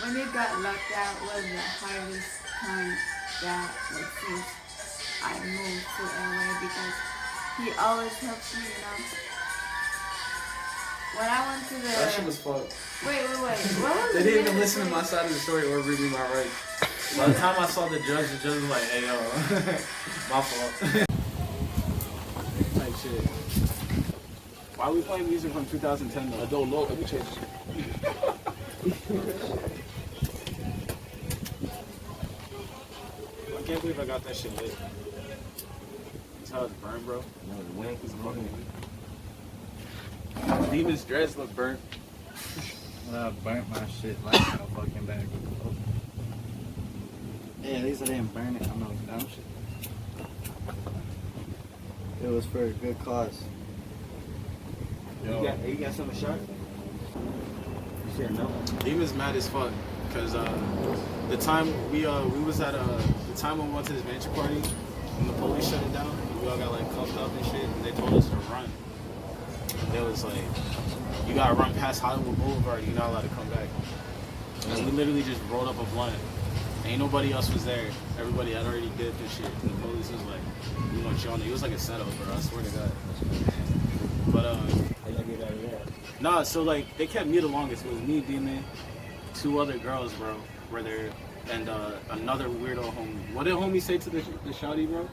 when you got locked out was the hardest time that like since I moved to LA because he always helps me, you know. When I went to the That shit was fucked. wait, what was They the didn't even name listen to my side of the story or read me my rights. By the time I saw the judge was like, hey yo, my fault. Type shit. Why are we playing music from 2010 though? I don't know. Let me change. I can't believe I got that shit lit. That's how it's burned, bro. No, the wind is fucking. Demon's dreads look burnt. Well, I burnt my shit like no fucking bag. Yeah, at least I didn't burn it. I'm no dumb shit. It was for a good cause. Yo. You got something sharp? You said no. Demon's mad as fuck because the time we was at the time when we went to this mansion party when the police shut it down, we all got like cuffed up and shit, and they told us to run. They was like, you gotta run past Hollywood Boulevard, you're not allowed to come back. And we literally just rolled up a blunt. Ain't nobody else was there. Everybody had already dipped and shit. And the police was like, we want you on it. It was like a setup, bro. I swear to God. But How you get out of there? nah, so like they kept me the longest. It was me, Demon, two other girls, bro, were there, and another weirdo homie. What did homie say to the shawty, bro?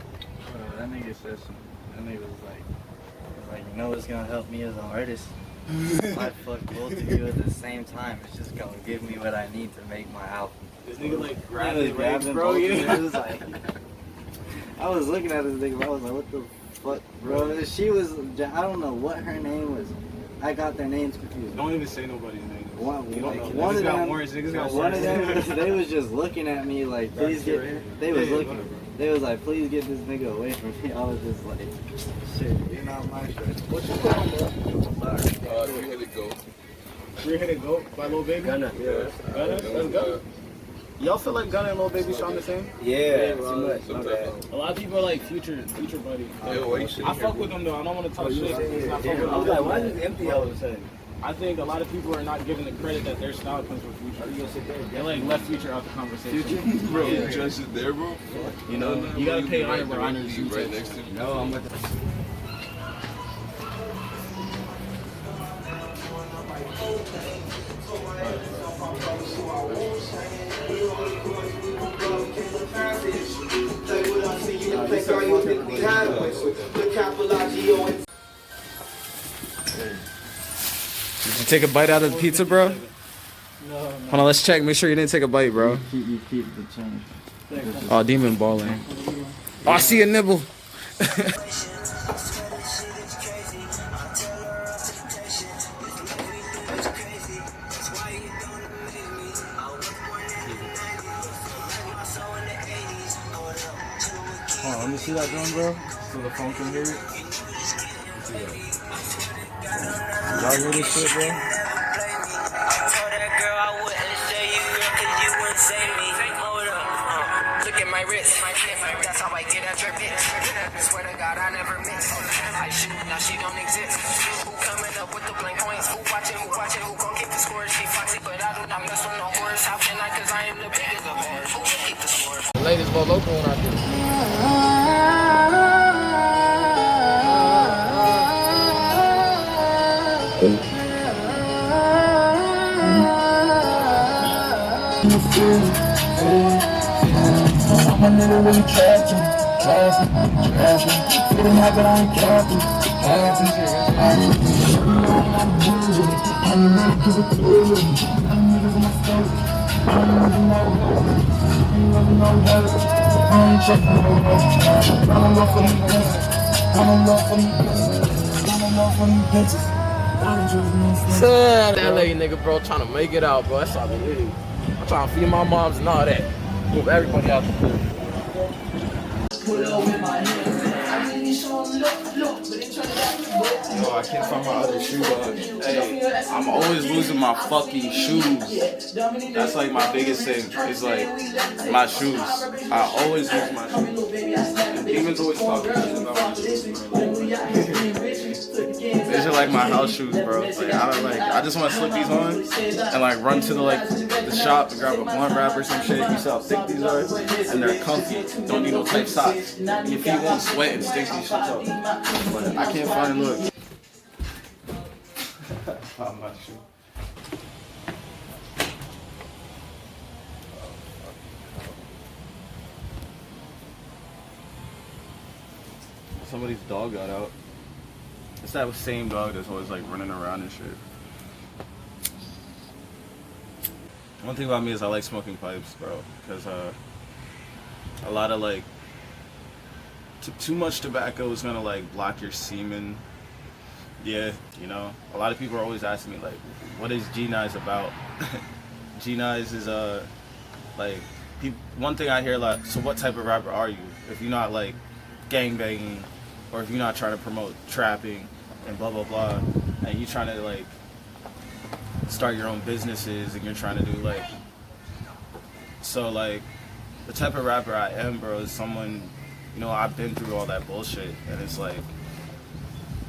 That nigga said something. That nigga was like, you know what's gonna help me as an artist? If I fuck both of you at the same time, it's just gonna give me what I need to make my album. This nigga like grabbed Really the legs, them bro. both, Yeah. and it was like, I was looking at this nigga, I was like, what the fuck, bro? She was, I don't know what her name was. I got their names confused. Don't even say nobody's name. One You don't know. of Niggas got them, orange. Niggas got one orange. of them, they was just looking at me like, please get. They was looking. They was like, please get this nigga away from me. I was just like, shit, you're not my shit. What you call him, bro? Three-headed goat. Three-headed goat by Lil Baby. Gunna. Yeah. Gunna. That's Gunna. Y'all feel like Gunna and Lil Baby sound the same? Yeah, too much. My Sometimes. bad. A lot of people are like Future buddy. Yeah, why you shit I here, fuck bro? with them though. I don't want to talk shit. Yeah, I fuck with I them. was like, why is it empty all of a sudden? I think a lot of people are not giving the credit that their style comes from Future. They like left Future out the conversation. Bro, Yeah. you just sit there, bro. You know, you gotta pay honor where honor is due. right next to me. No, I'm with the. Did you take a bite out of the pizza, bro? No. Hold on, let's check. Make sure you didn't take a bite, bro. You keep the change. Oh, Demon balling. Oh, I see a nibble. Oh, let me see that drum, bro. So the phone can hear it. Y'all hear this shit, bro? Look at my wrist. That's how I get at your bitch. Swear to God, I never miss. I shoot, now she don't exist. Who coming up with the blank coins? Who watching, who gon' keep the score? She foxy, but I do not mess with no horse. How can I? Cause I am the biggest of horse. Who will keep the score? The latest more local one I do. I'm literally trapping. Feeling like I ain't capping. That lady nigga, bro, trying to make it out, bro. That's all it is. I'm trying to feed my moms and all that. Move everybody out the food. Yo, I can't find my other shoe, dog. Hey, I'm always losing my fucking shoes. That's like my biggest thing. It's like my shoes. I always lose my shoes. And Demon's always talking shit about my shoes, bro. These are like my house shoes, bro. I just want to slip these on and like run to the shop and grab a blunt wrap or some shit. You see how thick these are, and they're comfy. Don't need no tight socks. Your feet won't sweat and stink these shits up. But I can't find look. I'm not sure. Somebody's dog got out. It's that same dog that's always like running around and shit. One thing about me is I like smoking pipes, bro, because a lot of like too much tobacco is gonna like block your semen. Yeah, you know, a lot of people are always asking me like, what is G-Nice about? G-Nice is like one thing I hear a lot. So what type of rapper are you? If you're not like gangbanging, or if you're not trying to promote trapping and blah blah blah, and you're trying to like start your own businesses and you're trying to do like, so like the type of rapper I am, bro, is someone, you know, I've been through all that bullshit, and it's like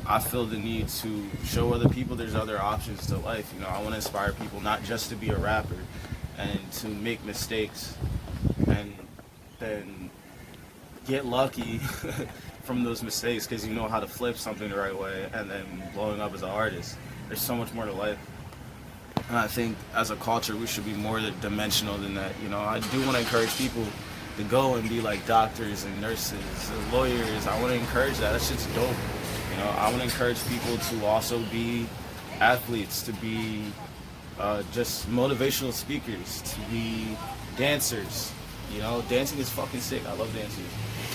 I feel the need to show other people there's other options to life. You know, I want to inspire people not just to be a rapper and to make mistakes and then get lucky from those mistakes, because you know how to flip something the right way and then blowing up as an artist. There's so much more to life. And I think as a culture we should be more dimensional than that. You know, I do want to encourage people to go and be like doctors and nurses and lawyers. I want to encourage that. That shit's dope. You know, I want to encourage people to also be athletes, to be just motivational speakers, to be dancers. You know, dancing is fucking sick. I love dancing.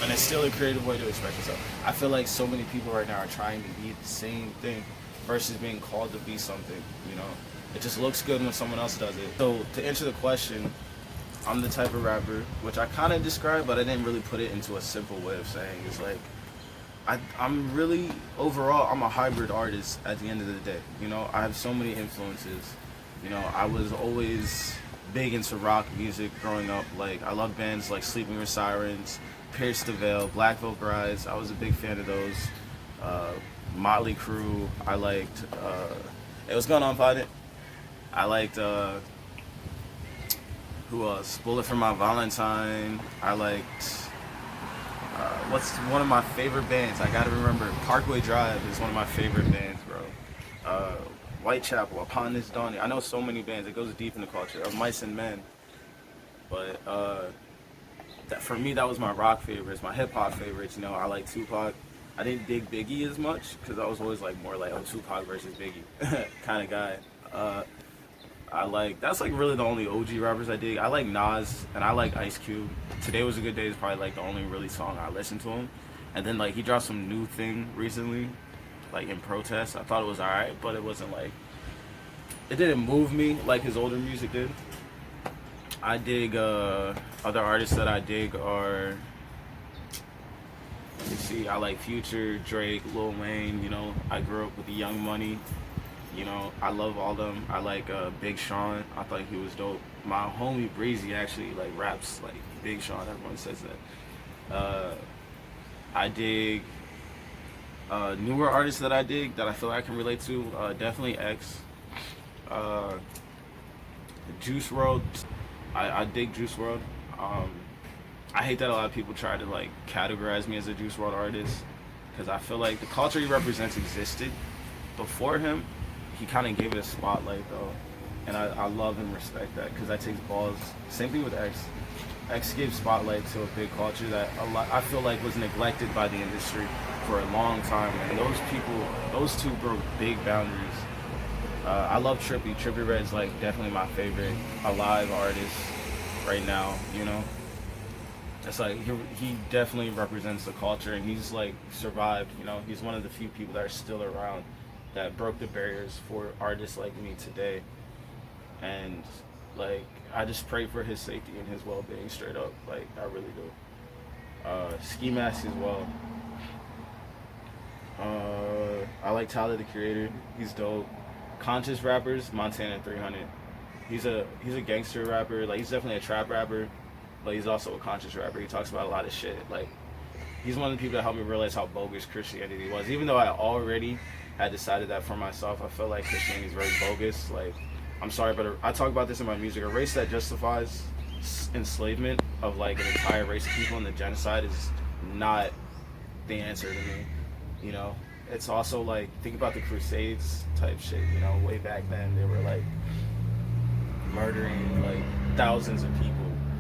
And it's still a creative way to express yourself. I feel like so many people right now are trying to be the same thing versus being called to be something, you know? It just looks good when someone else does it. So to answer the question, I'm the type of rapper, which I kind of described, but I didn't really put it into a simple way of saying. It's like, I'm really, overall, I'm a hybrid artist at the end of the day. You know, I have so many influences. You know, I was always big into rock music growing up. Like, I love bands like Sleeping with Sirens, Pierce the Veil, Black Veil Brides. I was a big fan of those. Motley Crue. I liked, hey, what's going on, Podit? I liked, who else? Bullet for My Valentine. I liked, what's one of my favorite bands? I gotta remember. Parkway Drive is one of my favorite bands, bro. Whitechapel, Upon This Dawning. I know so many bands. It goes deep in the culture. Of Mice and Men. But that, for me, that was my rock favorites. My hip hop favorites. You know, I like Tupac. I didn't dig Biggie as much because I was always like more like, oh, Tupac versus Biggie kind of guy. I like, that's like really the only OG rappers I dig. I like Nas and I like Ice Cube. Today Was a Good Day is probably like the only really song I listened to him. And then like he dropped some new thing recently, like in protest. I thought it was alright, but it wasn't like, it didn't move me like his older music did. I dig, other artists that I dig are, let me see, I like Future, Drake, Lil Wayne. You know, I grew up with the Young Money. You know, I love all them. I like Big Sean. I thought he was dope. My homie Breezy actually like raps like Big Sean. Everyone says that. I dig newer artists that I dig that I feel like I can relate to. Definitely X. Juice WRLD. I dig Juice WRLD. I hate that a lot of people try to like categorize me as a Juice WRLD artist, because I feel like the culture he represents existed before him. He kind of gave it a spotlight though, and I love and respect that, because that takes balls. Same thing with X. X gave spotlight to a big culture that a lot, I feel like, was neglected by the industry for a long time, and those two broke big boundaries. I love Trippie. Trippie Redd's like definitely my favorite alive artist right now, you know? It's like, he definitely represents the culture, and he's like survived, you know? He's one of the few people that are still around that broke the barriers for artists like me today. And like, I just pray for his safety and his well-being straight up, like I really do. Ski Mask as well. I like Tyler the Creator, he's dope. Conscious rappers, Montana 300. He's a gangster rapper, like he's definitely a trap rapper, but he's also a conscious rapper. He talks about a lot of shit. Like, he's one of the people that helped me realize how bogus Christianity was. Even though I already had decided that for myself. I feel like Christianity is very bogus. Like, I'm sorry, but I talk about this in my music. A race that justifies enslavement of like an entire race of people and the genocide is not the answer to me. You know, it's also like, think about the Crusades type shit. You know, way back then they were like murdering like thousands of people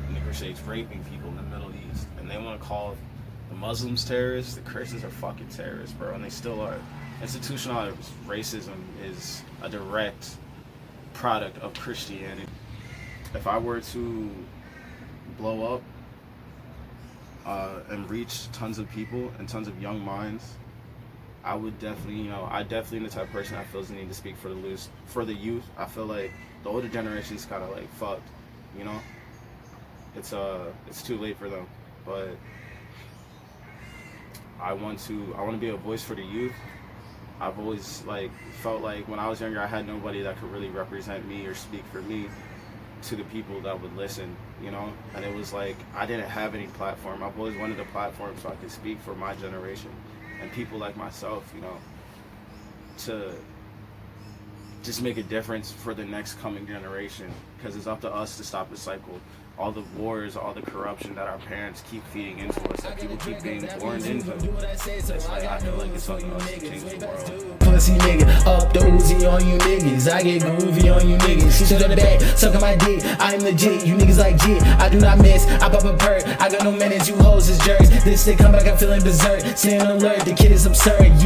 in the Crusades, raping people in the Middle East, and they want to call the Muslims terrorists. The Christians are fucking terrorists, bro, and they still are. Institutional racism is a direct product of Christianity. If I were to blow up and reach tons of people and tons of young minds, I would definitely, you know, I definitely am the type of person that feels the need to speak for the youth. I feel like the older generation's kind of like fucked, you know. It's too late for them, but I want to be a voice for the youth. I've always like felt like when I was younger, I had nobody that could really represent me or speak for me to the people that would listen, you know. And it was like I didn't have any platform. I've always wanted a platform so I could speak for my generation and people like myself, you know, to just make a difference for the next coming generation, because it's up to us to stop the cycle. All the wars, all the corruption that our parents keep feeding into us, that people keep being born into. It's like, I feel like it's up to us to change the world. Pussy nigga, up the Uzi on you niggas. I get groovy on you niggas. Shit on the back, sucking my dick. I am legit, you niggas like jit. I do not miss, I pop a perk. I got no minutes, you hoes is jerks. This shit come back, I'm feeling berserk. Stay on alert, the kid is absurd.